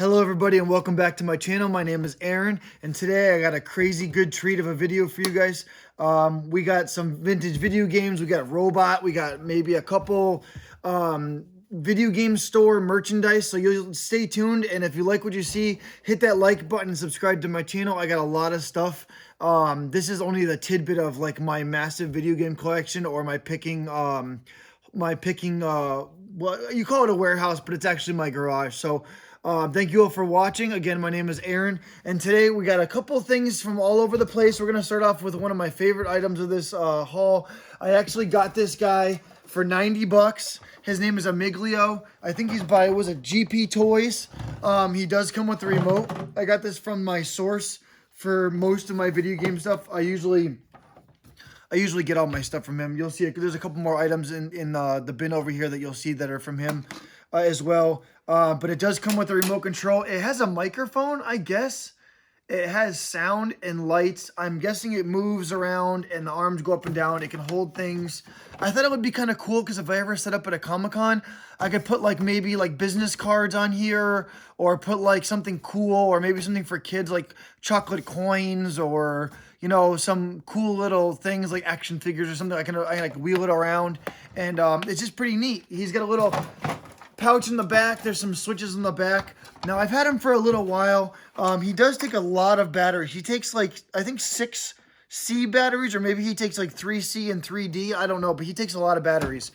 Hello everybody and welcome back to my channel. My name is Aaron and today I got a crazy good treat of a video for you guys. We got some vintage video games, we got a robot, we got maybe a couple video game store merchandise, so you'll stay tuned, and if you like what you see, hit that like button and subscribe to my channel. I got a lot of stuff. This is only the tidbit of like my massive video game collection, or my picking well, you call it a warehouse, but it's actually my garage. So thank you all for watching. Again, my name is Aaron, and today we got a couple things from all over the place. We're going to start off with one of my favorite items of this haul. I actually got this guy for 90 bucks. His name is Amiglio. I think he's by, was it GP Toys? He does come with the remote. I got this from my source for most of my video game stuff. I usually get all my stuff from him. You'll see there's a couple more items in the bin over here that you'll see that are from him as well. But it does come with a remote control. It has a microphone, I guess. It has sound and lights. I'm guessing it moves around and the arms go up and down. It can hold things. I thought it would be kind of cool because if I ever set up at a Comic-Con, I could put like maybe like business cards on here, or put like something cool, or maybe something for kids like chocolate coins, or you know, some cool little things like action figures or something. I can like wheel it around, and it's just pretty neat. He's got a little pouch in the back. There's some switches in the back. Now, I've had him for a little while. He does take a lot of batteries. He takes like, I think 6C batteries, or maybe he takes like 3C and 3D. I don't know, but he takes a lot of batteries.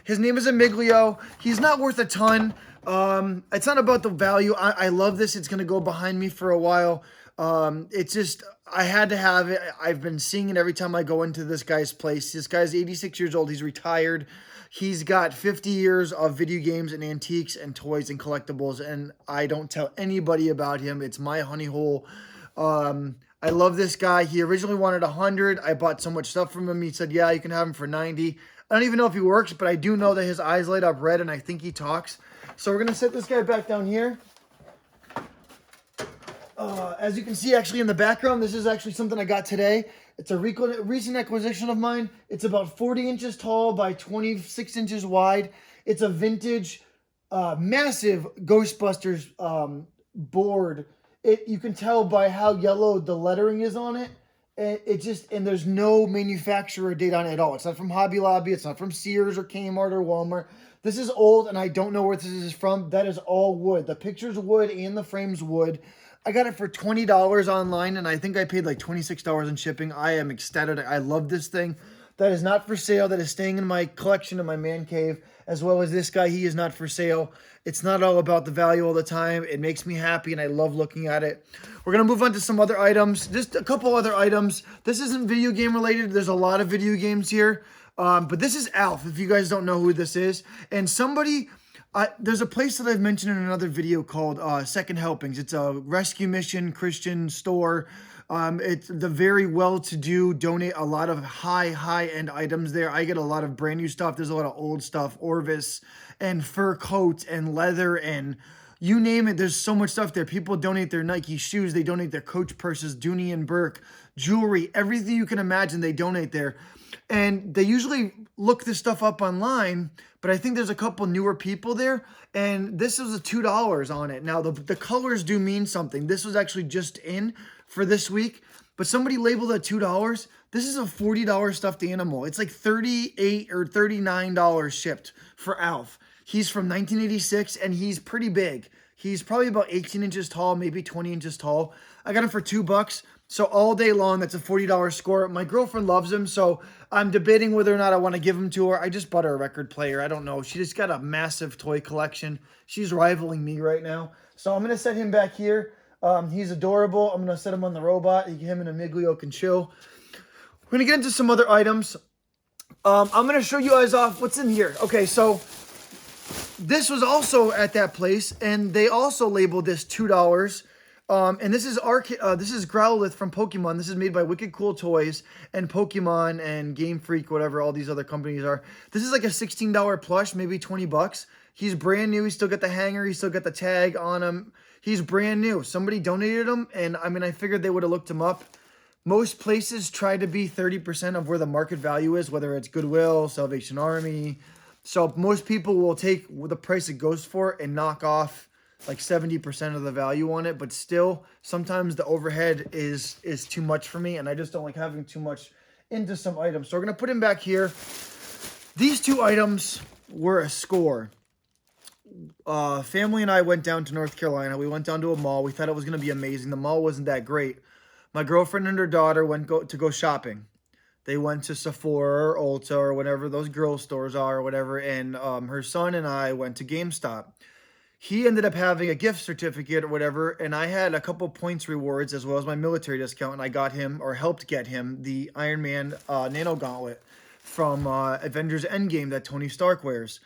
His name is Amiglio. He's not worth a ton. It's not about the value. I love this. It's going to go behind me for a while. It's just, I had to have it. I've been seeing it every time I go into this guy's place. This guy's 86 years old. He's retired. He's got 50 years of video games and antiques and toys and collectibles, and I don't tell anybody about him. It's my honey hole. I love this guy. He originally wanted 100. I bought so much stuff from him. He said, yeah, you can have him for 90. I don't even know if he works, but I do know that his eyes light up red, and I think he talks. So we're going to set this guy back down here. As you can see, actually, in the background, this is actually something I got today. It's a recent acquisition of mine. It's about 40 inches tall by 26 inches wide. It's a vintage, massive Ghostbusters board. You can tell by how yellow the lettering is on it. And there's no manufacturer date on it at all. It's not from Hobby Lobby. It's not from Sears or Kmart or Walmart. This is old, and I don't know where this is from. That is all wood. The picture's wood and the frame's wood. I got it for $20 online, and I think I paid like $26 in shipping. I am ecstatic. I love this thing. That is not for sale. That is staying in my collection in my man cave, as well as this guy. He is not for sale. It's not all about the value all the time. It makes me happy, and I love looking at it. We're going to move on to some other items. Just a couple other items. This isn't video game related. There's a lot of video games here. But this is Alf, if you guys don't know who this is. And somebody... there's a place that I've mentioned in another video called Second Helpings. It's a rescue mission Christian store. It's the very well-to-do donate a lot of high-end items there. I get a lot of brand new stuff. There's a lot of old stuff, Orvis and fur coats and leather and you name it. There's so much stuff there. People donate their Nike shoes. They donate their Coach purses, Dooney and Burke, jewelry, everything you can imagine they donate there. And they usually look this stuff up online, but I think there's a couple newer people there, and this is a $2 on it. Now, the colors do mean something. This was actually just in for this week, but somebody labeled it $2. This is a $40 stuffed animal. It's like $38 or $39 shipped for Alf. He's from 1986, and he's pretty big. He's probably about 18 inches tall, maybe 20 inches tall. I got him for $2. So all day long, that's a $40 score. My girlfriend loves him, so I'm debating whether or not I want to give him to her. I just bought her a record player. I don't know. She just got a massive toy collection. She's rivaling me right now. So I'm going to set him back here. He's adorable. I'm going to set him on the robot. Him and Amiglio can chill. We're going to get into some other items. I'm going to show you guys off what's in here. Okay, so this was also at that place, and they also labeled this $2. And this is Growlithe from Pokemon. This is made by Wicked Cool Toys and Pokemon and Game Freak, whatever all these other companies are. This is like a $16 plush, maybe 20 bucks. He's brand new. He's still got the hanger. He's still got the tag on him. He's brand new. Somebody donated him, and I mean, I figured they would have looked him up. Most places try to be 30% of where the market value is, whether it's Goodwill, Salvation Army. So most people will take the price it goes for and knock off like 70% of the value on it, but still sometimes the overhead is too much for me, and I just don't like having too much into some items. So we're gonna put him back here. These two items were a score. Family and I went down to North Carolina. We went down to a mall. We thought it was gonna be amazing. The mall wasn't that great. My girlfriend and her daughter went to go shopping. They went to Sephora or Ulta or whatever those girl stores are or whatever, and her son and I went to GameStop. He ended up having a gift certificate or whatever, and I had a couple points rewards as well as my military discount, and I got him, or helped get him, the Iron Man Nano Gauntlet from Avengers Endgame that Tony Stark wears.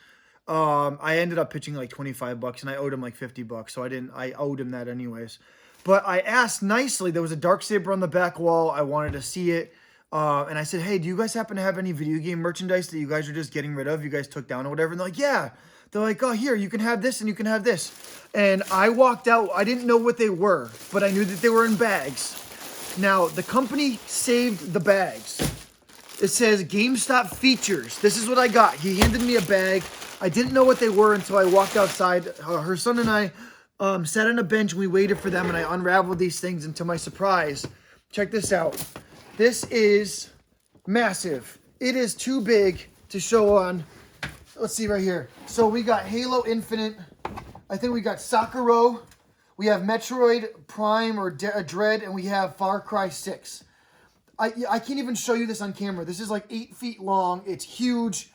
I ended up pitching like $25, and I owed him like $50, so I owed him that anyways. But I asked nicely. There was a Darksaber on the back wall. I wanted to see it. And I said, hey, do you guys happen to have any video game merchandise that you guys are just getting rid of? You guys took down or whatever? And they're like, yeah. They're like, oh, here, you can have this and you can have this. And I walked out. I didn't know what they were, but I knew that they were in bags. Now, the company saved the bags. It says GameStop features. This is what I got. He handed me a bag. I didn't know what they were until I walked outside. Her son and I sat on a bench and we waited for them, and I unraveled these things, and to my surprise, check this out. This is massive. It is too big to show on. Let's see right here. So we got Halo Infinite. I think we got Sakura. We have Metroid Prime or Dread, and we have Far Cry 6. I can't even show you this on camera. This is like 8 feet long. It's huge.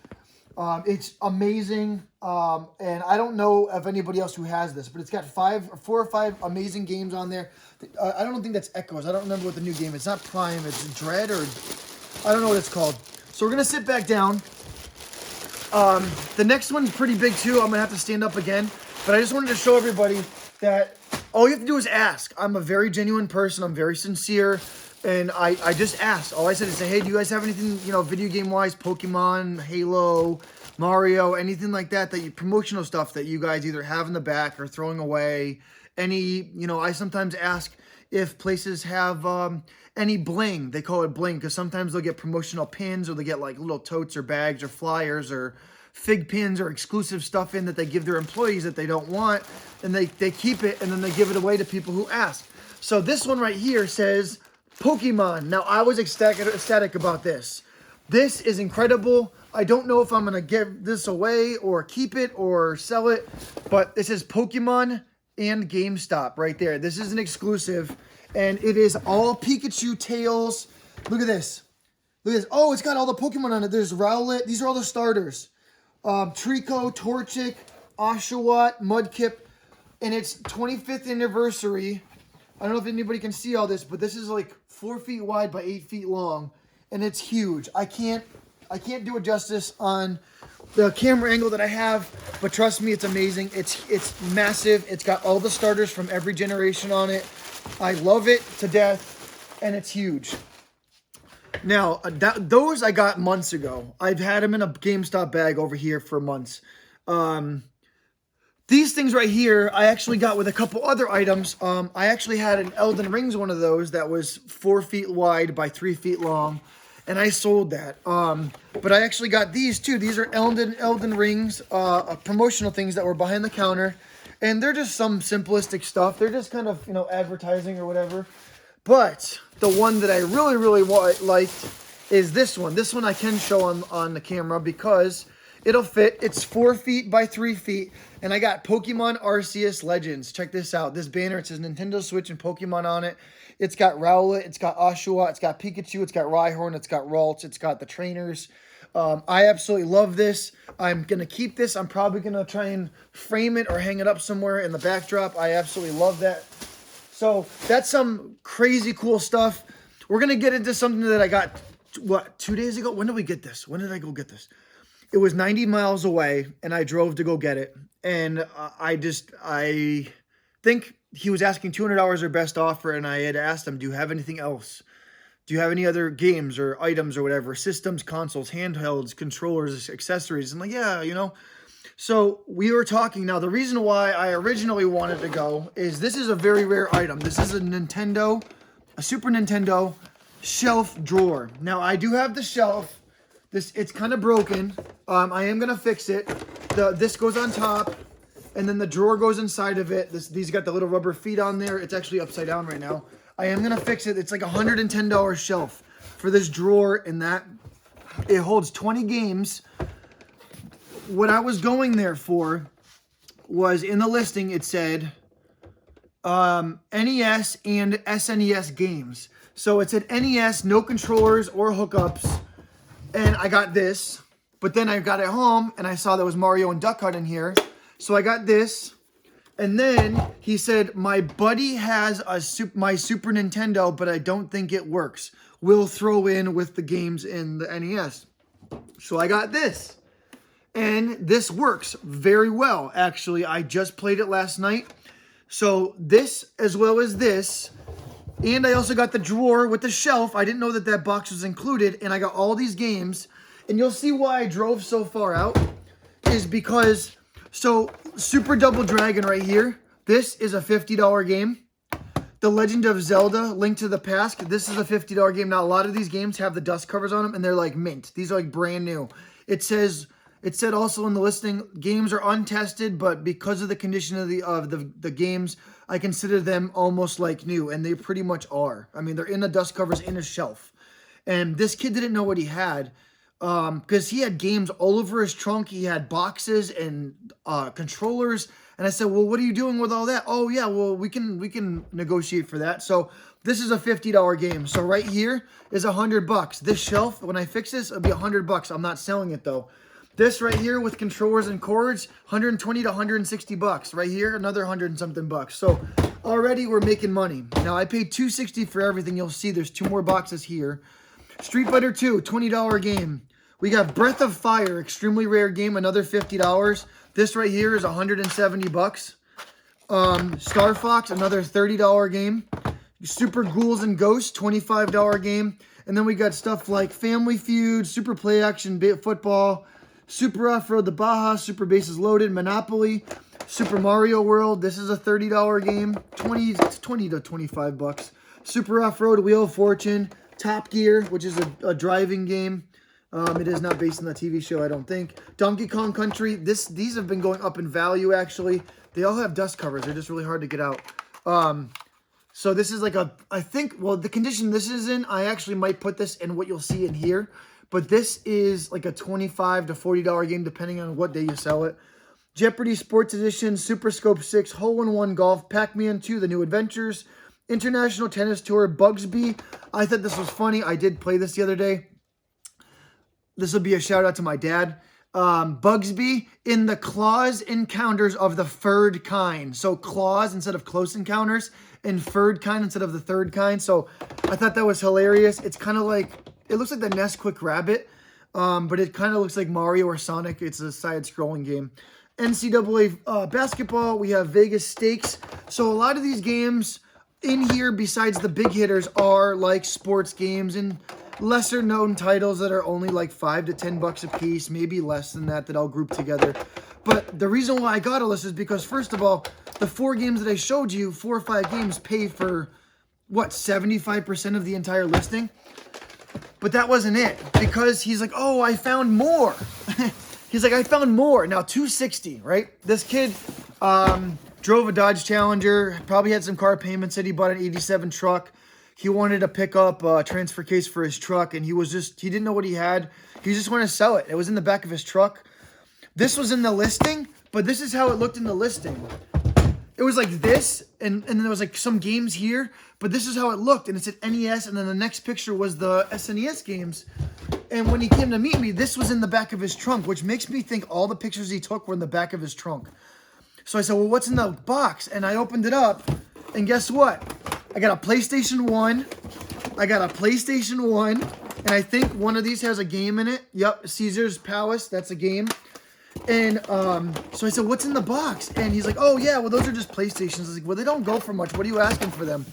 It's amazing. And I don't know of anybody else who has this, but it's got 4 or 5 amazing games on there. I don't think that's Echoes. I don't remember what the new game is. It's not Prime. It's Dread, or I don't know what it's called. So we're going to sit back down. The next one's pretty big too. I'm going to have to stand up again. But I just wanted to show everybody that all you have to do is ask. I'm a very genuine person. I'm very sincere. And I just asked. All I said is say, hey, do you guys have anything, video game-wise, Pokemon, Halo, Mario, anything like that, promotional stuff that you guys either have in the back or throwing away? Any, I sometimes ask if places have any bling. They call it bling because sometimes they'll get promotional pins, or they get like little totes or bags or flyers or fig pins or exclusive stuff in that they give their employees that they don't want, and they keep it, and then they give it away to people who ask. So this one right here says Pokemon. Now, I was ecstatic about this. This is incredible. I don't know if I'm going to give this away or keep it or sell it, but this is Pokemon and GameStop right there. This is an exclusive, and it is all Pikachu tails. Look at this. Look at this. Oh, it's got all the Pokemon on it. There's Rowlet. These are all the starters. Trico, Torchic, Oshawott, Mudkip, and it's 25th anniversary. I don't know if anybody can see all this, but this is like 4 feet wide by 8 feet long, and it's huge. I can't do it justice on the camera angle that I have, but trust me, it's amazing. It's massive. It's got all the starters from every generation on it. I love it to death, and it's huge. Now, those I got months ago. I've had them in a GameStop bag over here for months. These things right here, I actually got with a couple other items. I actually had an Elden Rings one of those that was 4 feet wide by 3 feet long, and I sold that. But I actually got these too. These are Elden Rings promotional things that were behind the counter, and they're just some simplistic stuff. They're just kind of, advertising or whatever. But the one that I really, really liked is this one. This one I can show on the camera because it'll fit. It's 4 feet by 3 feet. And I got Pokemon Arceus Legends. Check this out. This banner, it says Nintendo Switch and Pokemon on it. It's got Rowlet. It's got Oshawott. It's got Pikachu. It's got Rhyhorn. It's got Ralts. It's got the trainers. I absolutely love this. I'm going to keep this. I'm probably going to try and frame it or hang it up somewhere in the backdrop. I absolutely love that. So that's some crazy cool stuff. We're going to get into something that I got, 2 days ago? When did we get this? When did I go get this? It was 90 miles away, and I drove to go get it. And I think he was asking $200 or best offer, and I had asked him, do you have anything else? Do you have any other games or items or whatever? Systems, consoles, handhelds, controllers, accessories? I'm like, yeah, So we were talking. Now, the reason why I originally wanted to go is this is a very rare item. This is a Super Nintendo shelf drawer. Now, I do have the shelf. It's kind of broken. I am going to fix it. This goes on top, And then the drawer goes inside of it. These got the little rubber feet on there. It's actually upside down right now. I am going to fix it. It's like a $110 shelf for this drawer, and that it holds 20 games. What I was going there for was in the listing, it said NES and SNES games. So it said NES, no controllers or hookups. And I got this. But then I got it home and I saw there was Mario and Duck Hunt in here. So I got this. And then he said, my buddy has my Super Nintendo, but I don't think it works. We'll throw in with the games in the NES. So I got this. And this works very well, actually. I just played it last night. So this, as well as this. And I also got the drawer with the shelf. I didn't know that that box was included. And I got all these games. And you'll see why I drove so far out. Is because, so Super Double Dragon right here. This is a $50 game. The Legend of Zelda, Link to the Past. This is a $50 game. Now, a lot of these games have the dust covers on them. And they're like mint. These are like brand new. It said also in the listing, games are untested, but because of the condition of the games, I consider them almost like new, and they pretty much are. I mean, they're in the dust covers in a shelf. And this kid didn't know what he had, because he had games all over his trunk. He had boxes and controllers. And I said, well, what are you doing with all that? Oh, yeah, well, we can negotiate for that. So this is a $50 game. So right here is $100. This shelf, when I fix this, it'll be $100. I'm not selling it, though. This right here with controllers and cords, 120 to 160 bucks. Right here, another 100 and something bucks. So already we're making money. Now I paid $260 for everything. You'll see there's 2 more boxes here. Street Fighter 2, $20 game. We got Breath of Fire, extremely rare game, another $50. This right here is 170 bucks. Star Fox, another $30 game. Super Ghouls and Ghosts, $25 game. And then we got stuff like Family Feud, Super Play Action Football, Super Off-Road the Baja, Super Bases Loaded, Monopoly, Super Mario World. This is a $30 game, 20 to 25 bucks. Super Off-Road, Wheel of Fortune, Top Gear, which is a driving game. It is not based on the TV show, I don't think. Donkey Kong Country. These have been going up in value, actually. They all have dust covers. They're just really hard to get out. So this is like I think, well, the condition this is in, I actually might put this in what you'll see in here. But this is like a $25 to $40 game, depending on what day you sell it. Jeopardy Sports Edition, Super Scope 6, Hole-in-One Golf, Pac-Man 2, The New Adventures, International Tennis Tour, Bugsby. I thought this was funny. I did play this the other day. This will be a shout out to my dad. Bugsby in the Claws Encounters of the Third Kind. So Claws instead of Close Encounters, and Third Kind instead of the Third Kind. So I thought that was hilarious. It's kind of like, it looks like the NES Quick Rabbit, but it kind of looks like Mario or Sonic. It's a side-scrolling game. NCAA basketball, we have Vegas Stakes. So a lot of these games in here, besides the big hitters, are like sports games and lesser-known titles that are only like $5 to $10 a piece, maybe less than that I'll group together. But the reason why I got a list is because, first of all, the 4 games that I showed you, 4 or 5 games, pay for, what, 75% of the entire listing? But that wasn't it, because he's like, oh, I found more. He's like, I found more. Now, $260, right? This kid drove a Dodge Challenger, probably had some car payments, said he bought an 87 truck. He wanted to pick up a transfer case for his truck, and he didn't know what he had. He just wanted to sell it. It was in the back of his truck. This was in the listing, but this is how it looked in the listing. It was like this, and then there was like some games here, but this is how it looked, and it said NES, and then the next picture was the SNES games. And when he came to meet me, this was in the back of his trunk, which makes me think all the pictures he took were in the back of his trunk. So I said, well, what's in the box? And I opened it up, and guess what? I got a PlayStation 1, and I think one of these has a game in it. Yep, Caesar's Palace, that's a game. And so I said, what's in the box? And he's like, oh, yeah, well, those are just PlayStations. I was like, well, they don't go for much. What are you asking for them?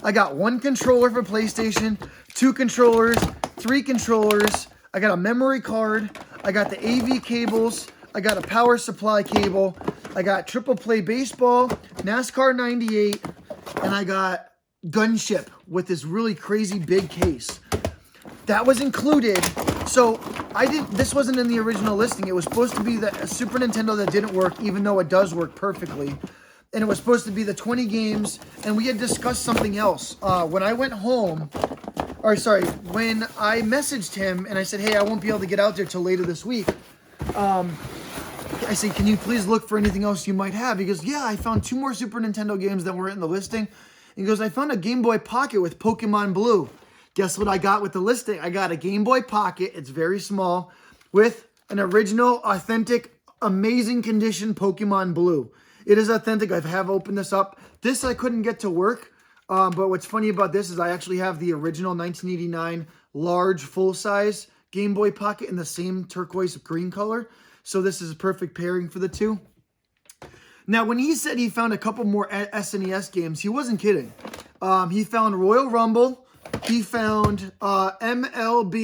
I got 1 controller for PlayStation, 2 controllers, 3 controllers. I got a memory card. I got the AV cables. I got a power supply cable. I got Triple Play Baseball, NASCAR 98, and I got Gunship with this really crazy big case. That was included. So This wasn't in the original listing. It was supposed to be the Super Nintendo that didn't work, even though it does work perfectly. And it was supposed to be the 20 games, and we had discussed something else. When I went home, when I messaged him and I said, hey, I won't be able to get out there till later this week. I said, can you please look for anything else you might have? He goes, yeah, I found 2 more Super Nintendo games that were in the listing. He goes, I found a Game Boy Pocket with Pokemon Blue. Guess what I got with the listing? I got a Game Boy Pocket. It's very small with an original, authentic, amazing condition Pokemon Blue. It is authentic. I have opened this up. This I couldn't get to work. But what's funny about this is I actually have the original 1989 large full-size Game Boy Pocket in the same turquoise green color. So this is a perfect pairing for the two. Now, when he said he found a couple more SNES games, he wasn't kidding. He found Royal Rumble. He found MLBPA,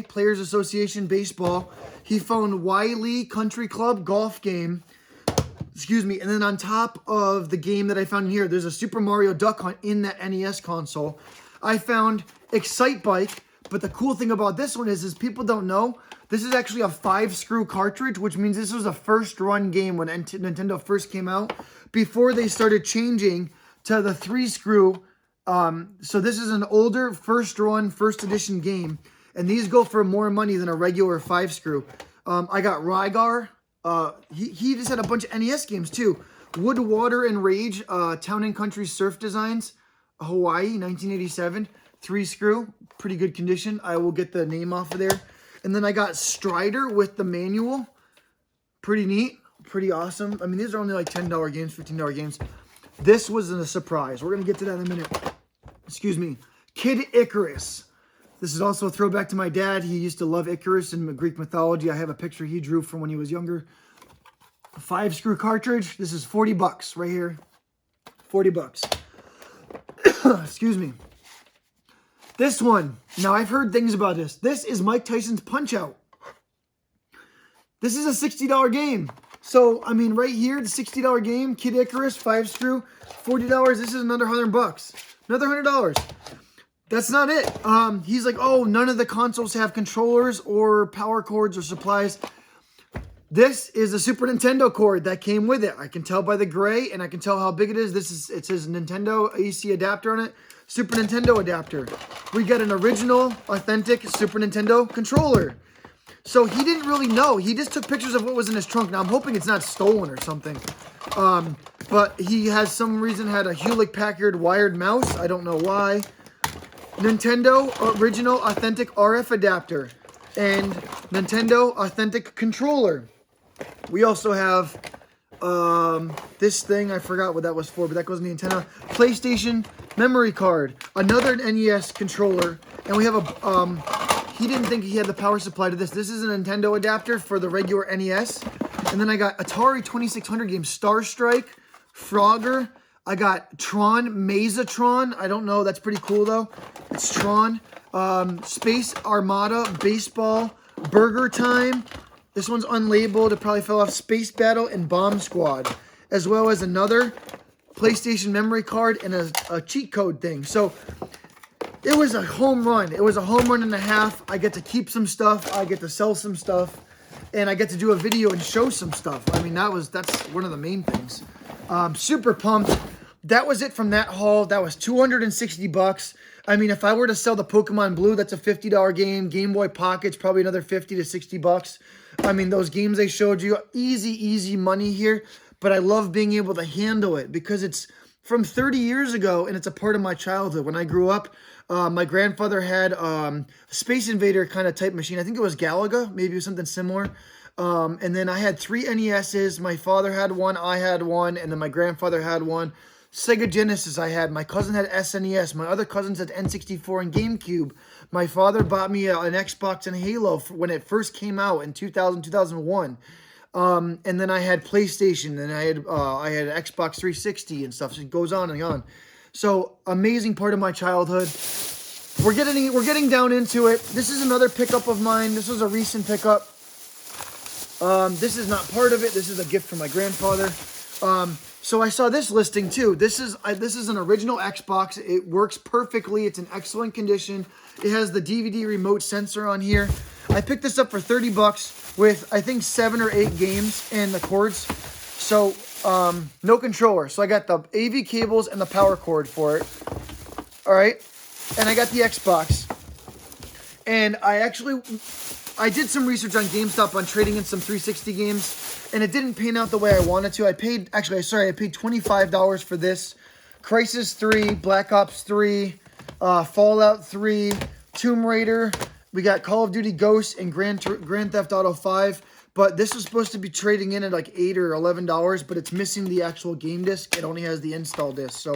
Players Association Baseball. He found Wiley Country Club Golf Game. Excuse me. And then on top of the game that I found here, there's a Super Mario Duck Hunt in that NES console. I found Excite Bike. But the cool thing about this one is people don't know, this is actually a 5-screw cartridge, which means this was a first-run game when Nintendo first came out, before they started changing to the 3-screw. So this is an older first-run, first-edition game, and these go for more money than a regular 5-screw. I got Rygar. He just had a bunch of NES games, too. Wood, Water, and Rage, Town and Country Surf Designs, Hawaii, 1987. 3-screw, pretty good condition. I will get the name off of there. And then I got Strider with the manual. Pretty neat, pretty awesome. I mean, these are only like $10 games, $15 games. This was a surprise. We're going to get to that in a minute. Excuse me. Kid Icarus. This is also a throwback to my dad. He used to love Icarus and Greek mythology. I have a picture he drew from when he was younger. 5-screw cartridge. This is $40 right here. $40. Excuse me. This one, now I've heard things about this. This is Mike Tyson's Punch-Out. This is a $60 game. So, I mean, right here, the $60 game, Kid Icarus, 5-screw, $40. This is another $100. Another $100. That's not it. He's like, oh, none of the consoles have controllers or power cords or supplies. This is a Super Nintendo cord that came with it. I can tell by the gray, and I can tell how big it is. It says Nintendo AC adapter on it. Super Nintendo adapter. We got an original, authentic Super Nintendo controller. So he didn't really know. He just took pictures of what was in his trunk. Now I'm hoping it's not stolen or something. But he has some reason had a Hewlett-Packard wired mouse. I don't know why. Nintendo original authentic RF adapter. And Nintendo authentic controller. We also have this thing. I forgot what that was for, but that goes in the antenna. PlayStation memory card. Another NES controller. And we have a... he didn't think he had the power supply to this. This is a Nintendo adapter for the regular NES. And then I got Atari 2600 games. Star Strike. Frogger. I got Tron. Mazatron. I don't know. That's pretty cool, though. It's Tron. Space Armada. Baseball. Burger Time. This one's unlabeled. It probably fell off. Space Battle and Bomb Squad. As well as another PlayStation memory card and a cheat code thing. So it was a home run. It was a home run and a half. I get to keep some stuff. I get to sell some stuff. And I get to do a video and show some stuff. I mean, that's one of the main things. Super pumped. That was it from that haul. That was $260. I mean, if I were to sell the Pokemon Blue, that's a $50 game. Game Boy Pocket's probably another $50 to $60. I mean, those games they showed you, easy money here. But I love being able to handle it because it's from 30 years ago and it's a part of my childhood. When I grew up, my grandfather had a Space Invader kind of type machine. I think it was Galaga, maybe it was something similar. And then I had 3 NESs. My father had one, I had one, and then my grandfather had one. Sega Genesis I had. My cousin had SNES. My other cousins had N64 and GameCube. My father bought me an Xbox and Halo when it first came out in 2000, 2001. And then I had PlayStation, and I had Xbox 360 and stuff. So it goes on and on. So amazing part of my childhood. We're getting down into it. This is another pickup of mine. This was a recent pickup. This is not part of it. This is a gift from my grandfather. So I saw this listing too. This is an original Xbox. It works perfectly. It's in excellent condition. It has the DVD remote sensor on here. I picked this up for 30 bucks with, I think, 7 or 8 games and the cords. So, no controller. So I got the AV cables and the power cord for it. All right. And I got the Xbox. And I did some research on GameStop on trading in some 360 games, and it didn't pan out the way I wanted to. I paid $25 for this. Crysis 3, Black Ops 3, Fallout 3, Tomb Raider. We got Call of Duty Ghosts and Grand Theft Auto 5. But this was supposed to be trading in at like $8 or $11, but it's missing the actual game disc. It only has the install disc. So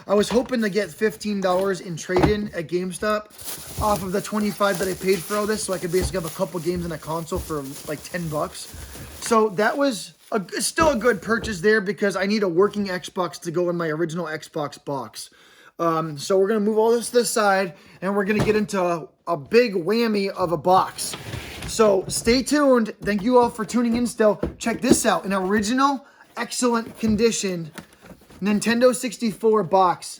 I was hoping to get $15 in trade-in at GameStop off of the $25 that I paid for all this, so I could basically have a couple games in a console for like 10 bucks. So that was still a good purchase there because I need a working Xbox to go in my original Xbox box. So we're going to move all this to the side, and we're going to get into a big whammy of a box. So stay tuned. Thank you all for tuning in still. Check this out. An original, excellent condition Nintendo 64 box.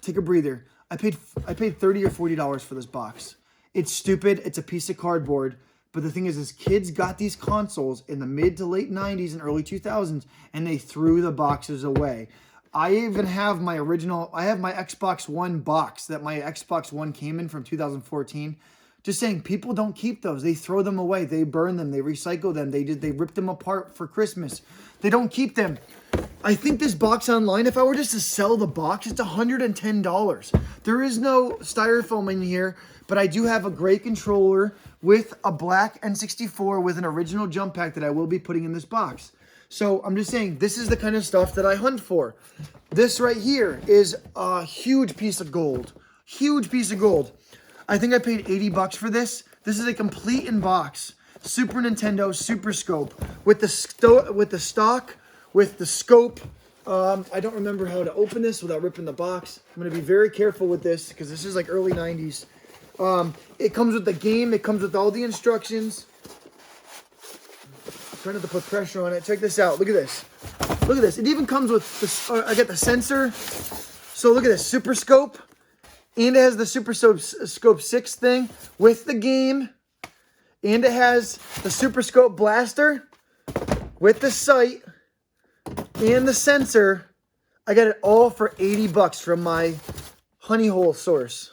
Take a breather. I paid $30 or $40 for this box. It's stupid. It's a piece of cardboard. But the thing is kids got these consoles in the mid to late 90s and early 2000s, and they threw the boxes away. I even have my Xbox One box that my Xbox One came in from 2014. Just saying, people don't keep those. They throw them away. They burn them. They recycle them. They rip them apart for Christmas. They don't keep them. I think this box online, if I were just to sell the box, it's $110. There is no styrofoam in here, but I do have a gray controller with a black N64 with an original jump pack that I will be putting in this box. So I'm just saying, this is the kind of stuff that I hunt for. This right here is a huge piece of gold. Huge piece of gold. I think I paid 80 bucks for this. This is a complete in box Super Nintendo Super Scope with the stock, with the scope. I don't remember how to open this without ripping the box. I'm going to be very careful with this because this is like early 90s. It comes with the game. It comes with all the instructions. I'm trying not to put pressure on it. Check this out. Look at this. Look at this. It even comes with this. I got the sensor. So look at this. Super Scope. And it has the Super Scope 6 thing with the game. And it has the Super Scope blaster with the sight and the sensor. I got it all for 80 bucks from my honey hole source.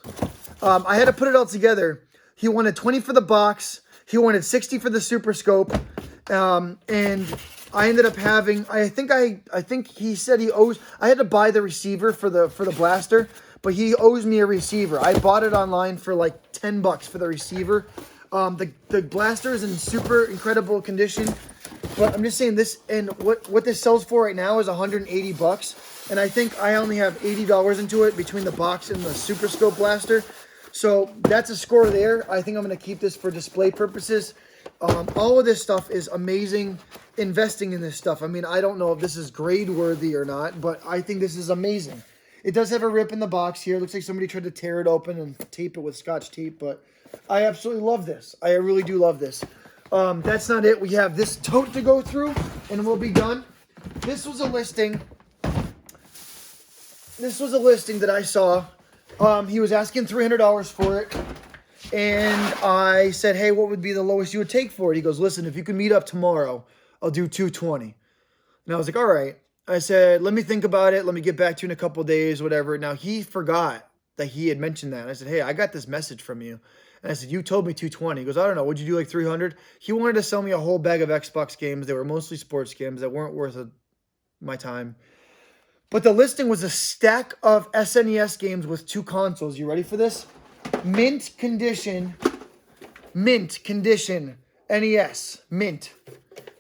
I had to put it all together. He wanted 20 for the box. He wanted 60 for the Super Scope. And I ended up having, I think he said he owes, I had to buy the receiver for the blaster. But he owes me a receiver. I bought it online for like 10 bucks for the receiver. The blaster is in super incredible condition. But I'm just saying this, and what this sells for right now is 180 bucks. And I think I only have $80 into it between the box and the Super Scope blaster. So that's a score there. I think I'm going to keep this for display purposes. All of this stuff is amazing. Investing in this stuff. I mean, I don't know if this is grade worthy or not, but I think this is amazing. It does have a rip in the box here. It looks like somebody tried to tear it open and tape it with Scotch tape, but I absolutely love this. I really do love this. That's not it. We have this tote to go through, and we'll be done. This was a listing. This was a listing that I saw. He was asking $300 for it, and I said, hey, what would be the lowest you would take for it? He goes, listen, if you can meet up tomorrow, I'll do $220. And I was like, all right. I said, let me think about it. Let me get back to you in a couple days, whatever. Now, he forgot that he had mentioned that. I said, hey, I got this message from you. And I said, you told me 220. He goes, I don't know. Would you do like 300? He wanted to sell me a whole bag of Xbox games. They were mostly sports games that weren't worth my time. But the listing was a stack of SNES games with 2 consoles. You ready for this? Mint condition NES. Mint.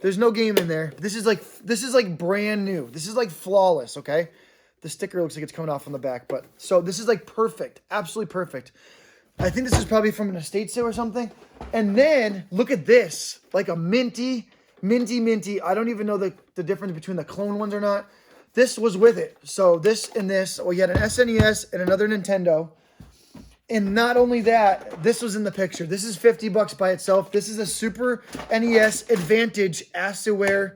There's no game in there. This is like brand new. This is like flawless, okay? The sticker looks like it's coming off on the back, but so this is like perfect. Absolutely perfect. I think this is probably from an estate sale or something. And then look at this. Like a minty. I don't even know the difference between the clone ones or not. This was with it. So this and this. Well, you had an SNES and another Nintendo. And not only that, this was in the picture. This is 50 bucks by itself. This is a Super NES Advantage Aceware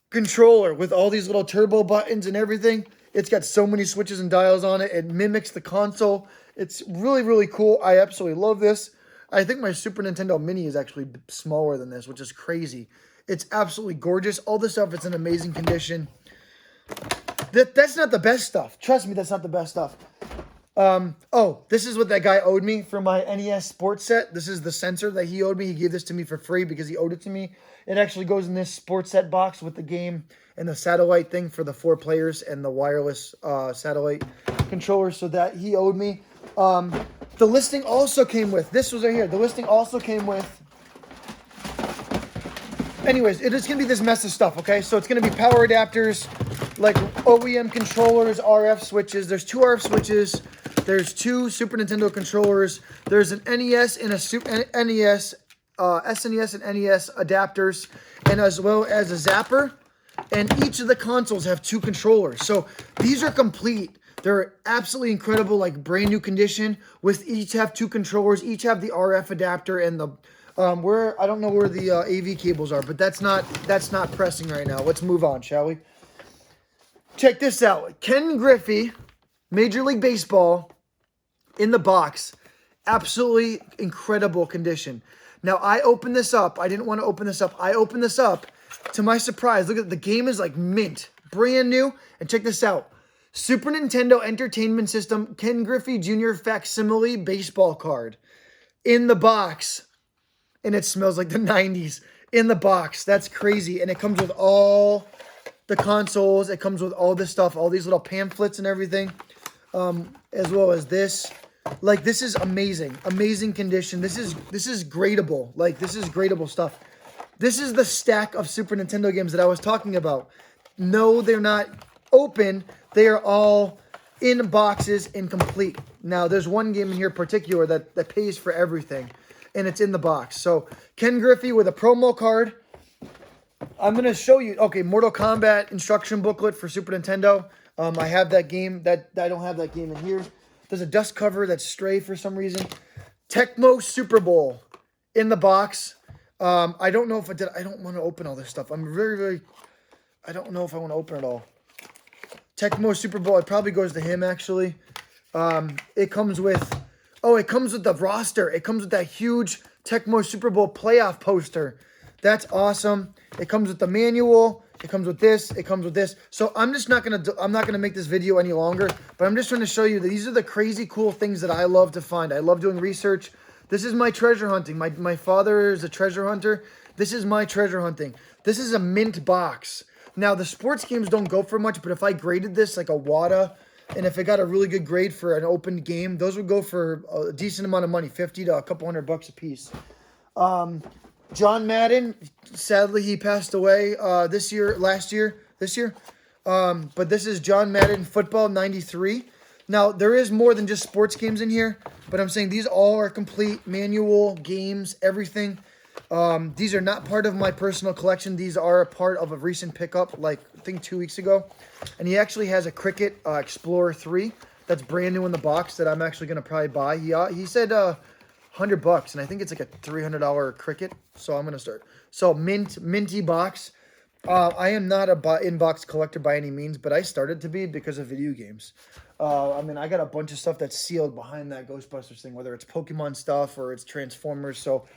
controller with all these little turbo buttons and everything. It's got so many switches and dials on it. It mimics the console. It's really, really cool. I absolutely love this. I think my Super Nintendo Mini is actually smaller than this, which is crazy. It's absolutely gorgeous. All this stuff, it's in amazing condition. That's not the best stuff. Trust me, that's not the best stuff. Oh, this is what that guy owed me for my NES sports set. This is the sensor that he owed me. He gave this to me for free because he owed it to me. It actually goes in this sports set box with the game and the satellite thing for the 4 players and the wireless satellite controller, so that he owed me. The listing also came with, this was right here. The listing also came with, anyways, it is going to be this mess of stuff, okay? So it's going to be power adapters, like OEM controllers, RF switches. There's 2 RF switches. There's 2 Super Nintendo controllers. There's an NES and a NES, SNES and NES adapters, and as well as a zapper. And each of the consoles have 2 controllers. So these are complete. They're absolutely incredible, like brand new condition. With each have 2 controllers. Each have the RF adapter and the I don't know where the AV cables are, but that's not pressing right now. Let's move on, shall we? Check this out. Ken Griffey, Major League Baseball, in the box. Absolutely incredible condition. Now, I opened this up. I didn't want to open this up. I opened this up. To my surprise, look at the game is like mint. Brand new. And check this out. Super Nintendo Entertainment System, Ken Griffey Jr. facsimile baseball card. In the box. And it smells like the 90s. In the box. That's crazy. And it comes with all the consoles. It comes with all this stuff. All these little pamphlets and everything. As well as this. Like, this is amazing. Amazing condition. This is gradable. Like, this is gradable stuff. This is the stack of Super Nintendo games that I was talking about. No, they're not open. They are all in boxes and complete. Now, there's one game in here in particular that pays for everything. And it's in the box. So, Ken Griffey with a promo card. I'm going to show you. Okay, Mortal Kombat instruction booklet for Super Nintendo. I have that game. I don't have that game in here. There's a dust cover that's stray for some reason. Tecmo Super Bowl in the box. I don't know if I did. I don't want to open all this stuff. I'm very, I don't know if I want to open it all. Tecmo Super Bowl. It probably goes to him, actually. It comes with, it comes with the roster. It comes with that huge Tecmo Super Bowl playoff poster. That's awesome. It comes with the manual. It comes with this. It comes with this. So I'm just not going to, I'm not going to make this video any longer, but I'm just trying to show you that these are the crazy cool things that I love to find. I love doing research. This is my treasure hunting. My father is a treasure hunter. This is my treasure hunting. This is a mint box. Now, the sports games don't go for much, but if I graded this like a WADA, and if it got a really good grade for an open game, those would go for a decent amount of money, 50 to a couple $100 a piece. John Madden, sadly, he passed away this year. But this is John Madden Football 93. Now, there is more than just sports games in here, but I'm saying these all are complete manual games, everything. These are not part of my personal collection. These are a part of a recent pickup, like I think 2 weeks ago. And he actually has a Cricket Explorer 3 that's brand new in the box that I'm actually going to probably buy. He said $100, and I think it's like a $300 Cricket. So I'm going to start. So minty box. I am not a in-box collector by any means, but I started to be because of video games. I mean, I got a bunch of stuff that's sealed behind that Ghostbusters thing, whether it's Pokemon stuff or it's Transformers. So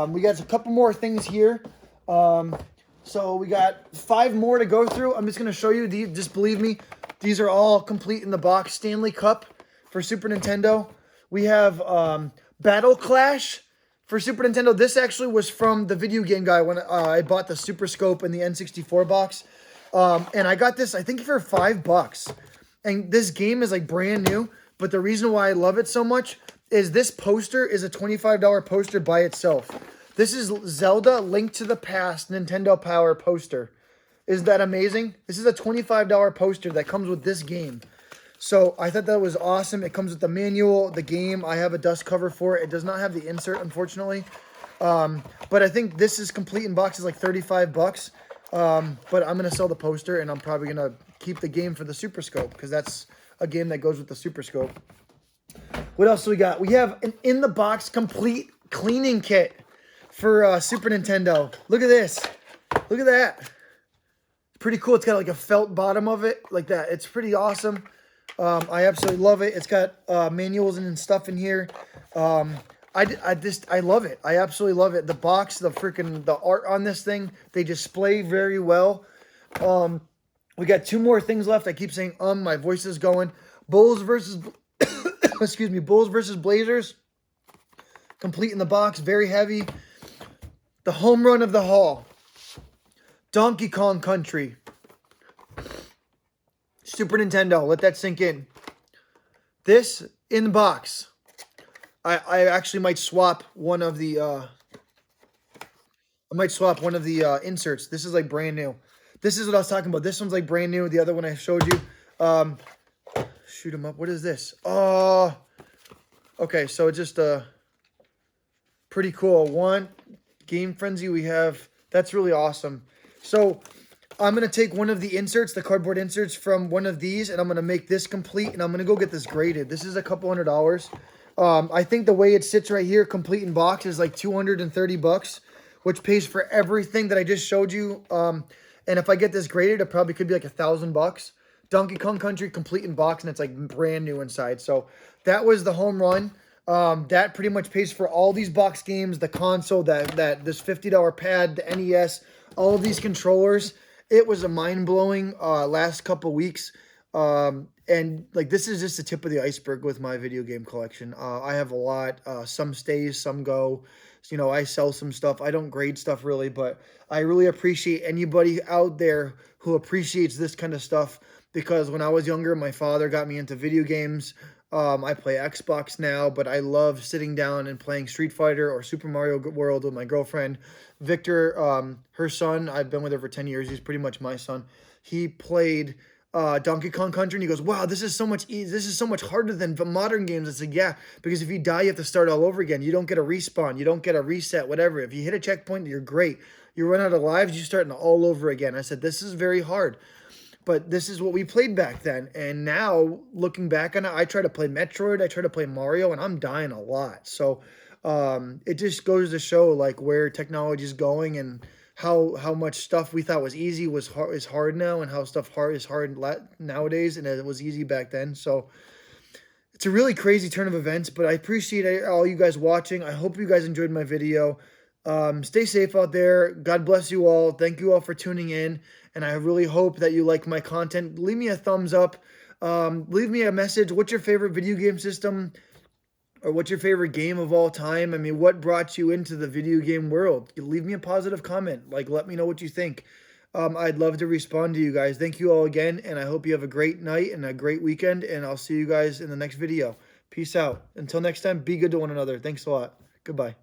we got a couple more things here. So we got 5 more to go through. I'm just going to show you. Just believe me, these are all complete in the box. Stanley Cup for Super Nintendo. We have Battle Clash for Super Nintendo. This actually was from the video game guy when I bought the Super Scope and the N64 box. And I got this, I think, for $5. And this game is like brand new. But the reason why I love it so much is this poster is a $25 poster by itself. This is Zelda Link to the Past Nintendo Power poster. Isn't that amazing? This is a $25 poster that comes with this game. So I thought that was awesome. It comes with the manual, the game. I have a dust cover for it. It does not have the insert, unfortunately. But I think this is complete in box. It's like $35. But I'm going to sell the poster, and I'm probably going to keep the game for the Super Scope because that's a game that goes with the Super Scope. What else do we got? We have an in-the-box complete cleaning kit for Super Nintendo. Look at this. Look at that. Pretty cool. It's got like a felt bottom of it like that. It's pretty awesome. I absolutely love it. It's got manuals and stuff in here. I I love it. I absolutely love it. The box, the art on this thing, they display very well. We got 2 more things left. I keep saying my voice is going. Bulls versus excuse me, Bulls versus Blazers. Complete in the box, very heavy. The home run of the haul. Donkey Kong Country. Super Nintendo. Let that sink in. This in the box. I actually might swap one of the inserts. This is like brand new. This is what I was talking about. This one's like brand new. The other one I showed you. Shoot 'em up. What is this? Okay, so just pretty cool. One Game Frenzy we have. That's really awesome. So I'm going to take one of the inserts, the cardboard inserts from one of these, and I'm going to make this complete, and I'm going to go get this graded. This is a couple $100. I think the way it sits right here, complete in box, is like $230, which pays for everything that I just showed you. And if I get this graded, it probably could be like $1,000. Donkey Kong Country, complete in box, and it's like brand new inside. So that was the home run. That pretty much pays for all these box games, the console, this $50 pad, the NES, all of these controllers. It was a mind-blowing last couple weeks. And like this is just the tip of the iceberg with my video game collection. I have a lot. Some stays, some go. So, you know, I sell some stuff. I don't grade stuff really, but I really appreciate anybody out there who appreciates this kind of stuff, because when I was younger, my father got me into video games. I play Xbox now, but I love sitting down and playing Street Fighter or Super Mario World with my girlfriend. Victor, her son, I've been with her for 10 years. He's pretty much my son. He played Donkey Kong Country, and he goes, wow, this is so much easy. This is so much harder than the modern games. I said, yeah, because if you die, you have to start all over again. You don't get a respawn. You don't get a reset, whatever. If you hit a checkpoint, you're great. You run out of lives, you start all over again. I said, this is very hard. But this is what we played back then. And now, looking back on it, I try to play Metroid, I try to play Mario, and I'm dying a lot. So it just goes to show like where technology is going, and how much stuff we thought was easy is hard now, and how stuff is hard nowadays, and it was easy back then. So it's a really crazy turn of events, but I appreciate all you guys watching. I hope you guys enjoyed my video. Stay safe out there. God bless you all. Thank you all for tuning in. And I really hope that you like my content. Leave me a thumbs up. Leave me a message. What's your favorite video game system? Or what's your favorite game of all time? I mean, what brought you into the video game world? Leave me a positive comment. Like, let me know what you think. I'd love to respond to you guys. Thank you all again. And I hope you have a great night and a great weekend. And I'll see you guys in the next video. Peace out. Until next time, be good to one another. Thanks a lot. Goodbye.